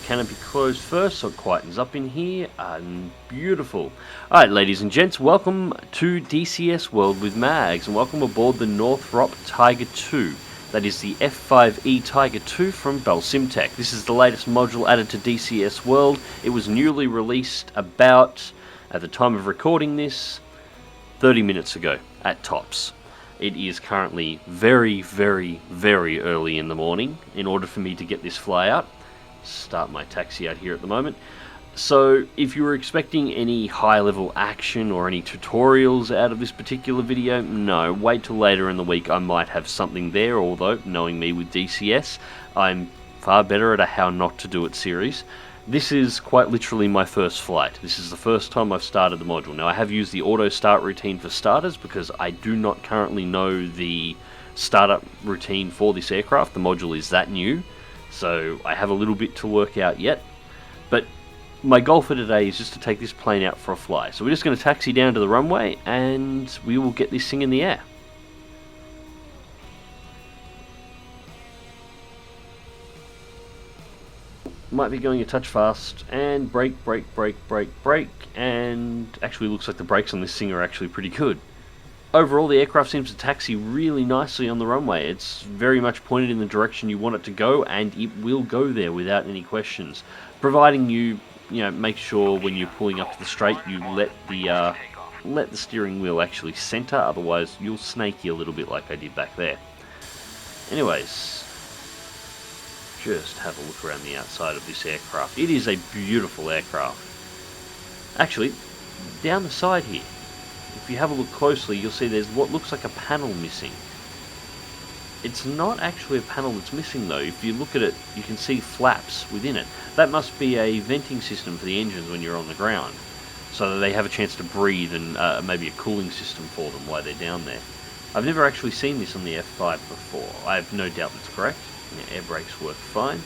canopy closed first so it quietens up in here. And beautiful. Alright, ladies and gents, welcome to DCS World with Mags, and welcome aboard the Northrop Tiger 2. That is the F-5E Tiger 2 from Belsimtek. This is the latest module added to DCS World. It was newly released about, at the time of recording this, 30 minutes ago, at tops. It is currently very, very, very early in the morning in order for me to get this fly out. Start my taxi out here at the moment. So if you were expecting any high-level action or any tutorials out of this particular video, no, wait till later in the week. I might have something there, although, knowing me with DCS, I'm far better at a how not to do it series. This is quite literally my first flight. This is the first time I've started the module. Now, I have used the auto start routine for starters because I do not currently know the startup routine for this aircraft. The module is that new, so I have a little bit to work out yet. But my goal for today is just to take this plane out for a fly. So we're just going to taxi down to the runway and we will get this thing in the air. Might be going a touch fast, and brake, and actually looks like the brakes on this thing are actually pretty good. Overall, the aircraft seems to taxi really nicely on the runway. It's very much pointed in the direction you want it to go, and it will go there without any questions, providing you make sure when you're pulling up to the straight you let the steering wheel actually center, otherwise you'll snaky a little bit like I did back there. Anyways, just have a look around the outside of this aircraft. It is a beautiful aircraft. Actually, down the side here, if you have a look closely, you'll see there's what looks like a panel missing. It's not actually a panel that's missing though. If you look at it, you can see flaps within it. That must be a venting system for the engines when you're on the ground, so that they have a chance to breathe, and maybe a cooling system for them while they're down there. I've never actually seen this on the F5 before. I have no doubt that's correct. Yeah, air brakes work fine.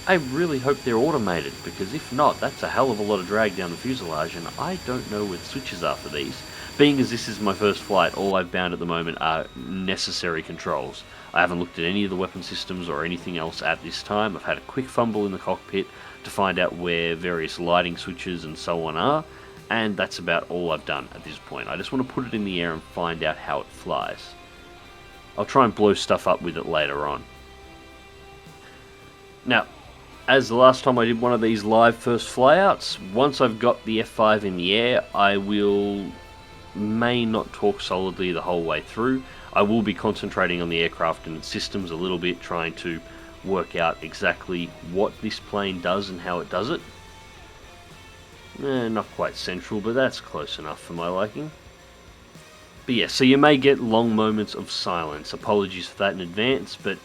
I really hope they're automated, because if not, that's a hell of a lot of drag down the fuselage, and I don't know where the switches are for these. Being as this is my first flight, all I've bound at the moment are necessary controls. I haven't looked at any of the weapon systems or anything else at this time. I've had a quick fumble in the cockpit to find out where various lighting switches and so on are, and that's about all I've done at this point. I just want to put it in the air and find out how it flies. I'll try and blow stuff up with it later on. Now, as the last time I did one of these live first flyouts, once I've got the F5 in the air, I may not talk solidly the whole way through. I will be concentrating on the aircraft and its systems a little bit, trying to work out exactly what this plane does and how it does it. Not quite central, but that's close enough for my liking. But yeah, so you may get long moments of silence. Apologies for that in advance, but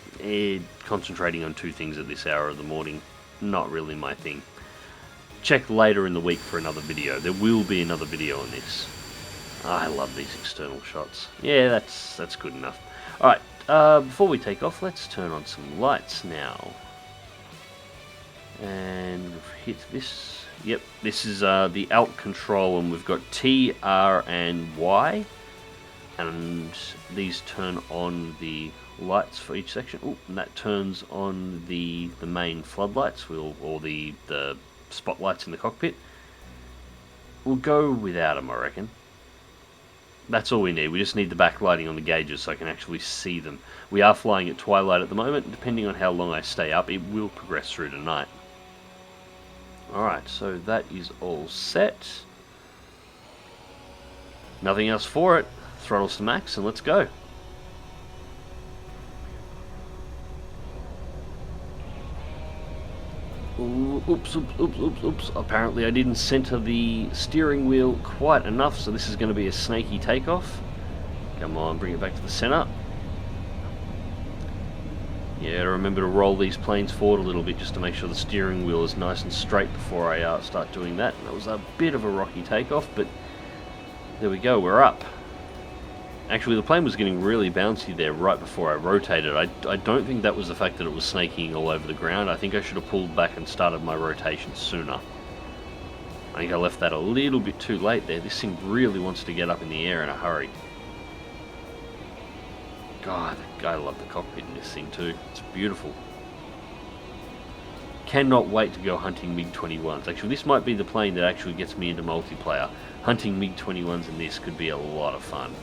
concentrating on two things at this hour of the morning, not really my thing. Check later in the week for another video. There will be another video on this. I love these external shots. Yeah, that's good enough. Alright, before we take off, let's turn on some lights now. And hit this. Yep, this is the alt control, and we've got T, R, and Y. And these turn on the lights for each section. Ooh, and that turns on the main floodlights, or the spotlights in the cockpit. We'll go without them, I reckon. That's all we need. We just need the backlighting on the gauges so I can actually see them. We are flying at twilight at the moment. Depending on how long I stay up, it will progress through tonight. Alright, so that is all set. Nothing else for it. Throttles to max and let's go. Oops. Apparently I didn't center the steering wheel quite enough, so this is going to be a snaky takeoff. Come on, bring it back to the center. Yeah, remember to roll these planes forward a little bit just to make sure the steering wheel is nice and straight before I start doing that. And that was a bit of a rocky takeoff, but there we go, we're up. Actually, the plane was getting really bouncy there right before I rotated. I don't think that was the fact that it was snaking all over the ground. I think I should have pulled back and started my rotation sooner. I think I left that a little bit too late there. This thing really wants to get up in the air in a hurry. God, I love the cockpit in this thing too. It's beautiful. cannot wait to go hunting MiG-21s. Actually, this might be the plane that actually gets me into multiplayer. Hunting MiG-21s in this could be a lot of fun.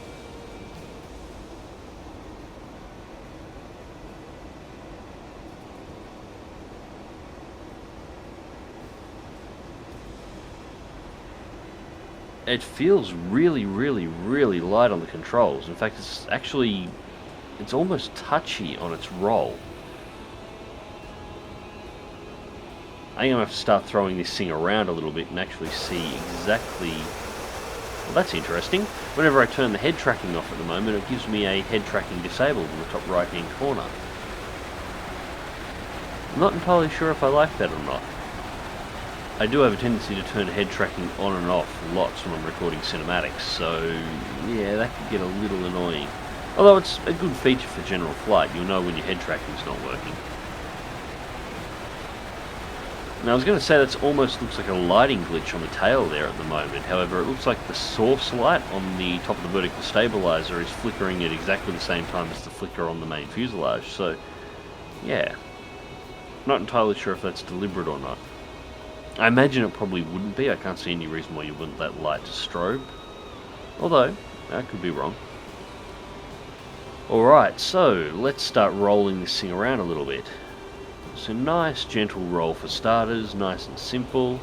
It feels really, really, really light on the controls. In fact, it's almost touchy on its roll. I think I'm going to have to start throwing this thing around a little bit and actually see exactly... Well, that's interesting. Whenever I turn the head tracking off at the moment, it gives me a head tracking disabled in the top right hand corner. I'm not entirely sure if I like that or not. I do have a tendency to turn head tracking on and off lots when I'm recording cinematics, so yeah, that could get a little annoying. Although it's a good feature for general flight, you'll know when your head tracking's not working. Now I was going to say that almost looks like a lighting glitch on the tail there at the moment, however it looks like the source light on the top of the vertical stabilizer is flickering at exactly the same time as the flicker on the main fuselage, so yeah, not entirely sure if that's deliberate or not. I imagine it probably wouldn't be. I can't see any reason why you wouldn't let light to strobe. Although, I could be wrong. Alright, so let's start rolling this thing around a little bit. It's a nice gentle roll for starters, nice and simple.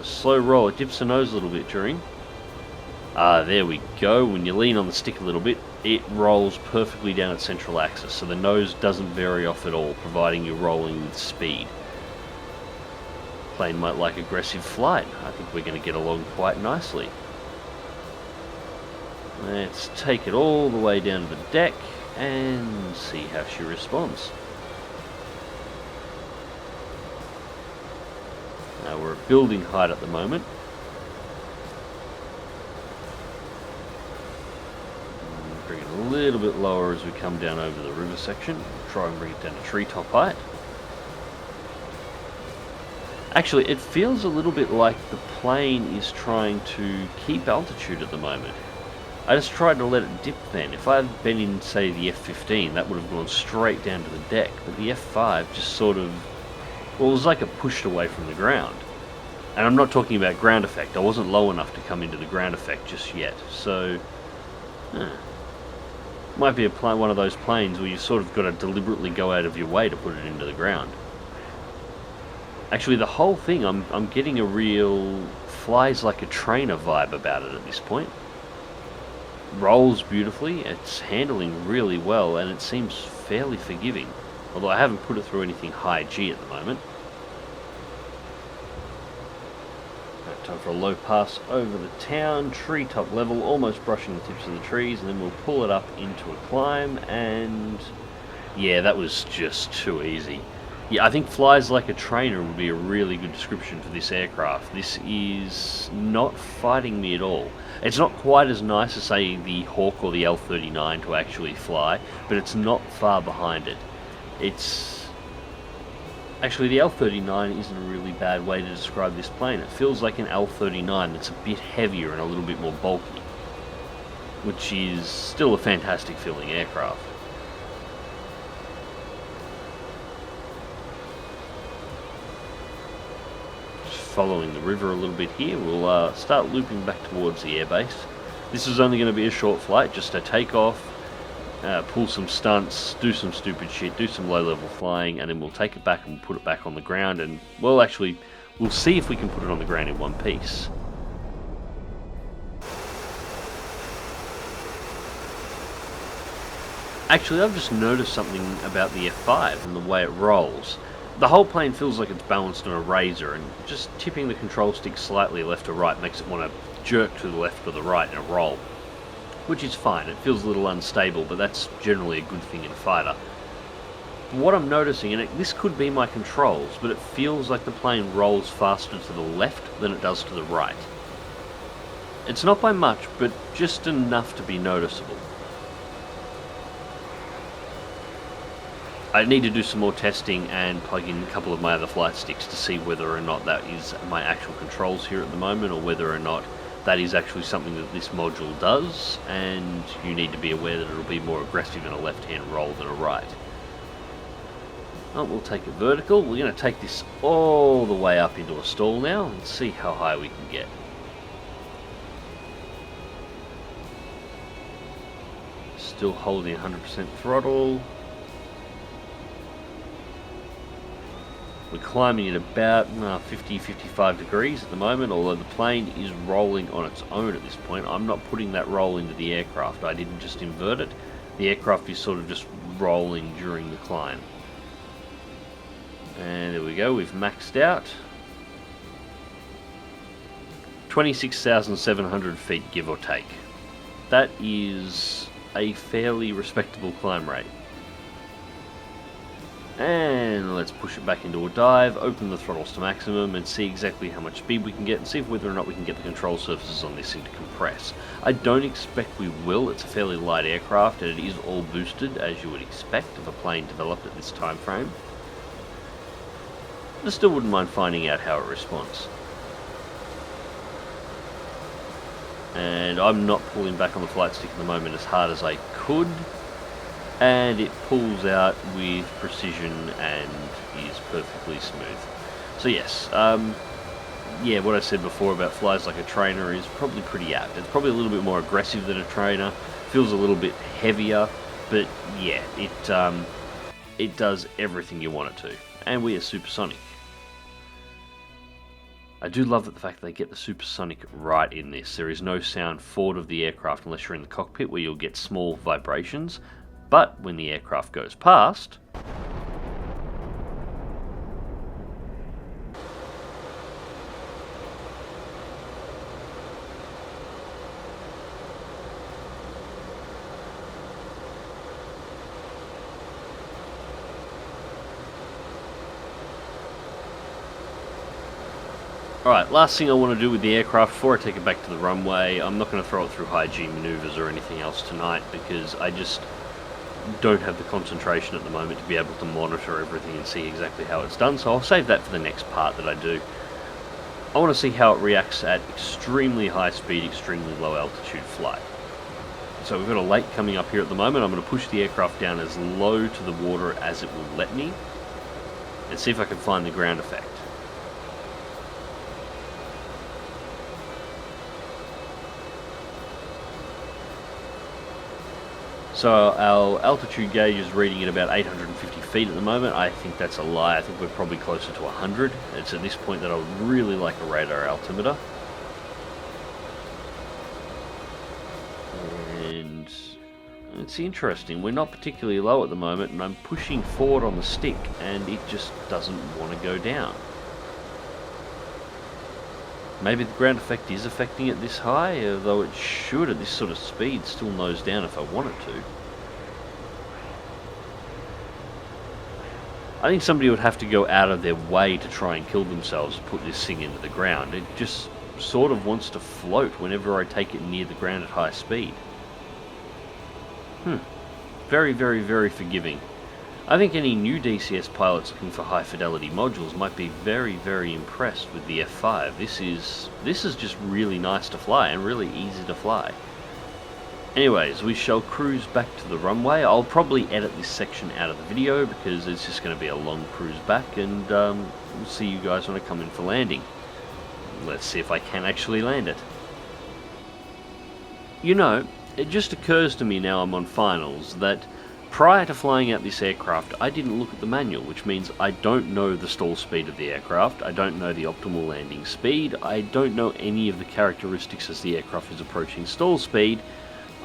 Slow roll, it dips the nose a little bit during. There we go. When you lean on the stick a little bit, it rolls perfectly down its central axis, so the nose doesn't vary off at all, providing you're rolling with speed. Plane might like aggressive flight. I think we're going to get along quite nicely. Let's take it all the way down to the deck and see how she responds. Now we're at building height at the moment. Bring it a little bit lower as we come down over the river section. Try and bring it down to treetop height. Actually, it feels a little bit like the plane is trying to keep altitude at the moment. I just tried to let it dip then. If I had been in, say, the F-15, that would have gone straight down to the deck. But the F-5 just sort of... well, it was like it pushed away from the ground. And I'm not talking about ground effect. I wasn't low enough to come into the ground effect just yet. So... might be one of those planes where you sort of got to deliberately go out of your way to put it into the ground. Actually, the whole thing, I'm getting a real flies like a trainer vibe about it at this point. Rolls beautifully, it's handling really well, and it seems fairly forgiving. Although I haven't put it through anything high G at the moment. Right, time for a low pass over the town, treetop level, almost brushing the tips of the trees, and then we'll pull it up into a climb, and... yeah, that was just too easy. Yeah, I think flies like a trainer would be a really good description for this aircraft. This is not fighting me at all. It's not quite as nice as, say, the Hawk or the L-39 to actually fly, but it's not far behind it. It's... actually, the L-39 isn't a really bad way to describe this plane. It feels like an L-39 that's a bit heavier and a little bit more bulky, which is still a fantastic feeling aircraft. Following the river a little bit here, we'll start looping back towards the airbase. This is only going to be a short flight, just a takeoff, pull some stunts, do some stupid shit, do some low level flying, and then we'll take it back and we'll put it back on the ground, and well, actually we'll see if we can put it on the ground in one piece. Actually, I've just noticed something about the F-5 and the way it rolls. The whole plane feels like it's balanced on a razor, and just tipping the control stick slightly left or right makes it want to jerk to the left or the right in a roll. Which is fine, it feels a little unstable, but that's generally a good thing in a fighter. But what I'm noticing, and this could be my controls, but it feels like the plane rolls faster to the left than it does to the right. It's not by much, but just enough to be noticeable. I need to do some more testing and plug in a couple of my other flight sticks to see whether or not that is my actual controls here at the moment, or whether or not that is actually something that this module does, and you need to be aware that it'll be more aggressive in a left-hand roll than a right. Oh, we'll take it vertical. We're going to take this all the way up into a stall now and see how high we can get. Still holding 100% throttle. We're climbing at about 50-55 degrees at the moment, although the plane is rolling on its own at this point. I'm not putting that roll into the aircraft. I didn't just invert it. The aircraft is sort of just rolling during the climb. And there we go, we've maxed out. 26,700 feet, give or take. That is a fairly respectable climb rate. And let's push it back into a dive, open the throttles to maximum and see exactly how much speed we can get and see whether or not we can get the control surfaces on this thing to compress. I don't expect we will. It's a fairly light aircraft and it is all boosted as you would expect of a plane developed at this time frame. I still wouldn't mind finding out how it responds. And I'm not pulling back on the flight stick at the moment as hard as I could. And it pulls out with precision and is perfectly smooth. So yes, yeah, what I said before about flies like a trainer is probably pretty apt. It's probably a little bit more aggressive than a trainer, feels a little bit heavier, but yeah, it does everything you want it to. And we are supersonic. I do love the fact that they get the supersonic right in this. There is no sound forward of the aircraft unless you're in the cockpit where you'll get small vibrations. But when the aircraft goes past, alright, last thing I want to do with the aircraft before I take it back to the runway, I'm not going to throw it through high G maneuvers or anything else tonight because I just don't have the concentration at the moment to be able to monitor everything and see exactly how it's done, so I'll save that for the next part that I do. I want to see how it reacts at extremely high speed, extremely low altitude flight. So we've got a lake coming up here at the moment. I'm going to push the aircraft down as low to the water as it will let me and see if I can find the ground effect. So our altitude gauge is reading at about 850 feet at the moment. I think that's a lie. I think we're probably closer to 100. It's at this point that I would really like a radar altimeter. And it's interesting. We're not particularly low at the moment, and I'm pushing forward on the stick, and it just doesn't want to go down. Maybe the ground effect is affecting it this high, although it should at this sort of speed still nose down if I want it to. I think somebody would have to go out of their way to try and kill themselves to put this thing into the ground. It just sort of wants to float whenever I take it near the ground at high speed. Very, very, very forgiving. I think any new DCS pilots looking for high fidelity modules might be very, very impressed with the F5. This is just really nice to fly and really easy to fly. Anyways, we shall cruise back to the runway. I'll probably edit this section out of the video because it's just going to be a long cruise back, and we'll see you guys when I come in for landing. Let's see if I can actually land it. You know, it just occurs to me now I'm on finals that prior to flying out this aircraft, I didn't look at the manual, which means I don't know the stall speed of the aircraft, I don't know the optimal landing speed, I don't know any of the characteristics as the aircraft is approaching stall speed.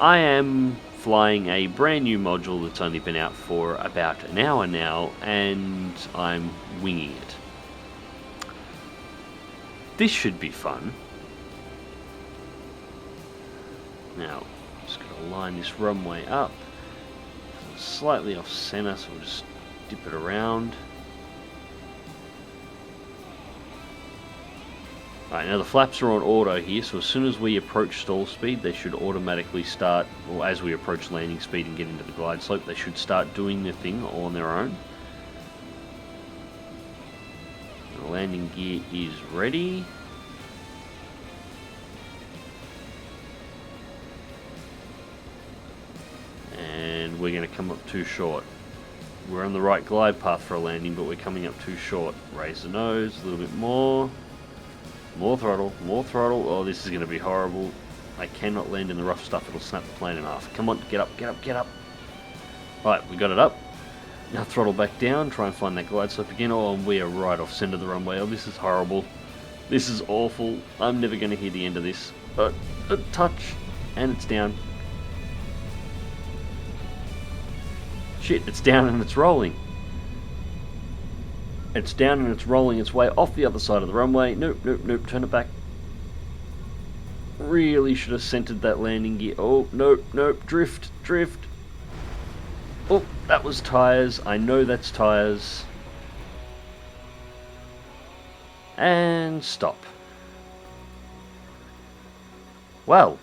I am flying a brand new module that's only been out for about an hour now, and I'm winging it. This should be fun. Now, I'm just going to line this runway up. Slightly off center, so we'll just dip it around. Alright, now the flaps are on auto here, so as soon as we approach stall speed, they should automatically start, or as we approach landing speed and get into the glide slope, they should start doing their thing on their own. The landing gear is ready. And we're going to come up too short. We're on the right glide path for a landing, but we're coming up too short. Raise the nose, a little bit more. More throttle, more throttle. Oh, this is going to be horrible. I cannot land in the rough stuff. It'll snap the plane in half. Come on, get up, get up, get up. Right, we got it up. Now throttle back down, try and find that glide slope again. Oh, and we are right off centre of the runway. Oh, this is horrible. This is awful. I'm never going to hear the end of this. A touch, and it's down. Shit, it's down and it's rolling. It's down and it's rolling its way off the other side of the runway. Nope, nope, nope, turn it back. Really should have centered that landing gear. Oh, nope, nope, drift, drift. Oh, that was tyres. I know that's tyres. And stop. Well,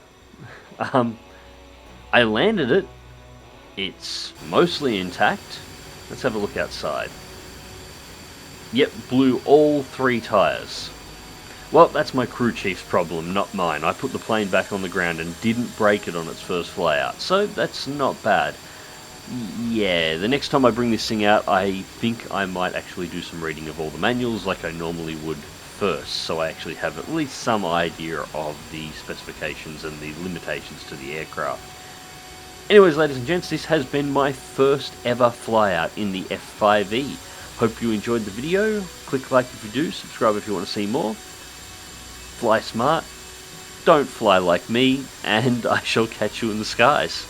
I landed it. It's mostly intact. Let's have a look outside. Yep, blew all 3 tyres. Well, that's my crew chief's problem, not mine. I put the plane back on the ground and didn't break it on its first flyout, so that's not bad. Yeah, the next time I bring this thing out, I think I might actually do some reading of all the manuals like I normally would first, so I actually have at least some idea of the specifications and the limitations to the aircraft. Anyways, ladies and gents, this has been my first ever flyout in the F-5E. Hope you enjoyed the video. Click like if you do, subscribe if you want to see more. Fly smart, don't fly like me, and I shall catch you in the skies.